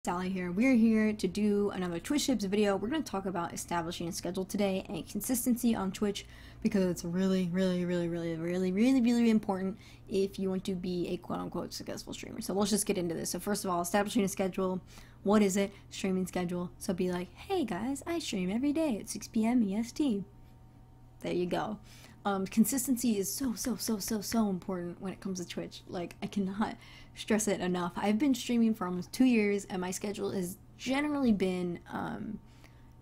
Sally here. We're here to do another Twitch tips video. We're going to talk about establishing a schedule today and consistency on Twitch because it's really important if you want to be a quote-unquote successful streamer. So let's just get into this. So first of all, establishing a schedule. What is it? Streaming schedule. So be like, hey guys, I stream every day at 6 p.m. EST. There you go. Consistency is so important when it comes to Twitch. Like, I cannot stress it enough. I've been streaming for almost 2 years and my schedule has generally been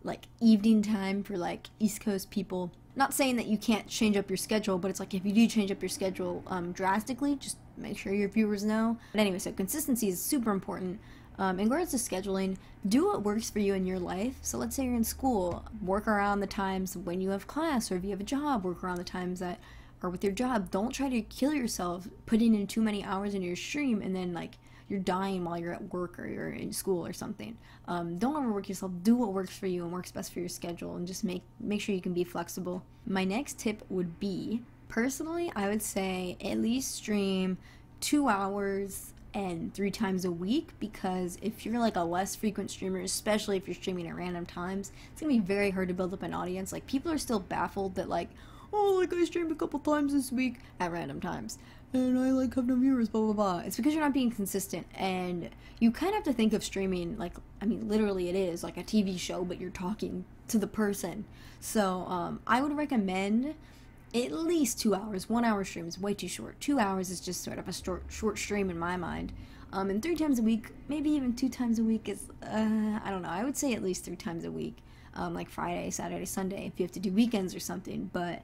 like evening time for like East Coast people. Not saying that you can't change up your schedule, but it's like if you do change up your schedule drastically, just make sure your viewers know. But anyway, so consistency is super important. In regards to scheduling, do what works for you in your life. So let's say you're in school, work around the times when you have class, or if you have a job, work around the times that are with your job. Don't try to kill yourself putting in too many hours into your stream and then like you're dying while you're at work or you're in school or something. Don't overwork yourself. Do what works for you and works best for your schedule, and just make sure you can be flexible. My next tip would be, personally, I would say at least stream 2 hours and 3 times a week, because if you're like a less frequent streamer, especially if you're streaming at random times, it's gonna be very hard to build up an audience. Like, people are still baffled that like, oh, like I streamed a couple times this week at random times and I like have no viewers, blah blah blah. It's because you're not being consistent, and you kind of have to think of streaming like, I mean, literally it is like a TV show, but you're talking to the person. So I would recommend at least 2 hours. 1 hour stream is way too short. 2 hours is just sort of a short stream in my mind. And 3 times a week, maybe even 2 times a week is, I don't know, I would say at least 3 times a week. Like Friday, Saturday, Sunday, if you have to do weekends or something. But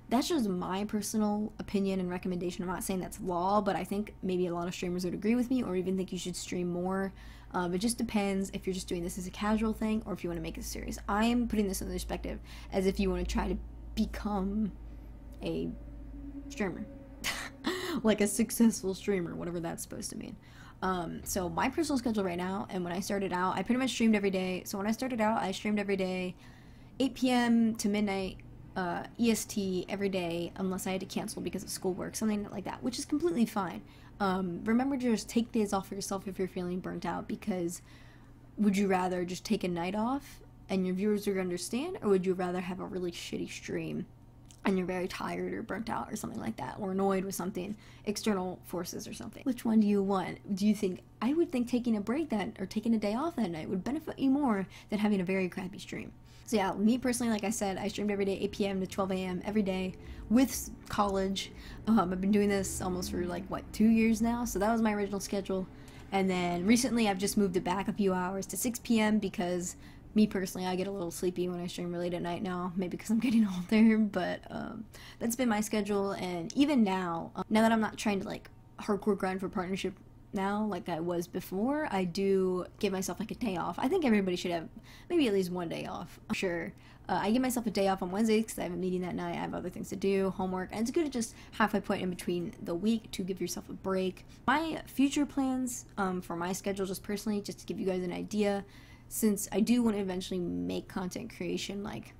that's just my personal opinion and recommendation. I'm not saying that's law, but I think maybe a lot of streamers would agree with me, or even think you should stream more. It just depends if you're just doing this as a casual thing or if you want to make it serious. I am putting this in the perspective as if you want to try to become a streamer. Like a successful streamer, whatever that's supposed to mean. So my personal schedule right now, and when I started out, I pretty much streamed every day. So when I started out, I streamed every day, 8 p.m. to midnight EST every day, unless I had to cancel because of schoolwork, something like that, which is completely fine. Remember to just take days off for yourself if you're feeling burnt out, because would you rather just take a night off and your viewers would understand, or would you rather have a really shitty stream and you're very tired or burnt out or something like that, or annoyed with something, external forces or something? Which one do you want? Do you think, I would think taking a break that, or taking a day off that night would benefit you more than having a very crappy stream. So yeah, me personally, like I said, I streamed every day, 8 p.m. to 12 a.m. every day with college. I've been doing this almost for like, what, 2 years now? So that was my original schedule. And then recently I've just moved it back a few hours to 6 p.m. because me personally, I get a little sleepy when I stream really late at night now, maybe because I'm getting older, but that's been my schedule. And even now, now that I'm not trying to like hardcore grind for partnership now like I was before, I do give myself like a day off. I think everybody should have maybe at least 1 day off. I'm sure. I give myself a day off on Wednesdays because I have a meeting that night, I have other things to do, homework, and it's good to just halfway point in between the week to give yourself a break. My future plans for my schedule, just personally, just to give you guys an idea, since I do want to eventually make content creation like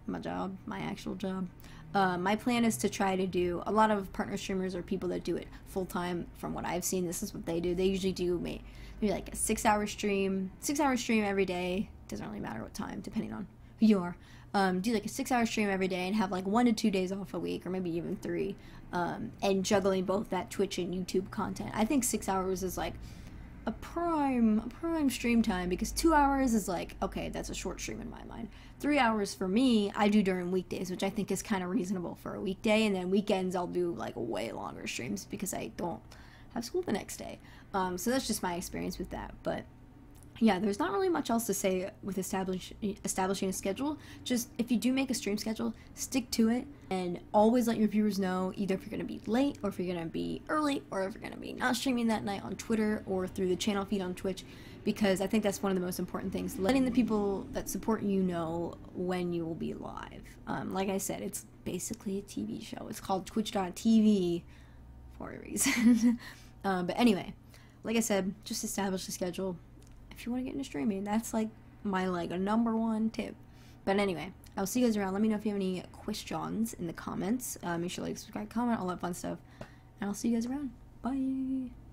my job, my actual job, my plan is to try to do, a lot of partner streamers or people that do it full-time, from what I've seen, this is what they do. They usually do maybe like a 6-hour stream, 6-hour stream every day, doesn't really matter what time, depending on who you are. Do like a 6-hour stream every day and have like 1 to 2 days off a week, or maybe even 3, and juggling both that Twitch and YouTube content. I think 6 hours is like a prime stream time, because 2 hours is like, okay, that's a short stream in my mind. 3 hours for me, I do during weekdays, which I think is kind of reasonable for a weekday, and then weekends I'll do like way longer streams because I don't have school the next day. So that's just my experience with that. But yeah, there's not really much else to say with establishing a schedule. Just, if you do make a stream schedule, stick to it, and always let your viewers know either if you're going to be late, or if you're going to be early, or if you're going to be not streaming that night on Twitter or through the channel feed on Twitch, because I think that's one of the most important things, letting the people that support you know when you will be live. Like I said, it's basically a TV show. It's called Twitch.tv for a reason. But anyway, like I said, just establish a schedule if you want to get into streaming. That's like my like a #1 tip. But anyway, I'll see you guys around. Let me know if you have any questions in the comments. Make sure to like, subscribe, comment, all that fun stuff, and I'll see you guys around. Bye.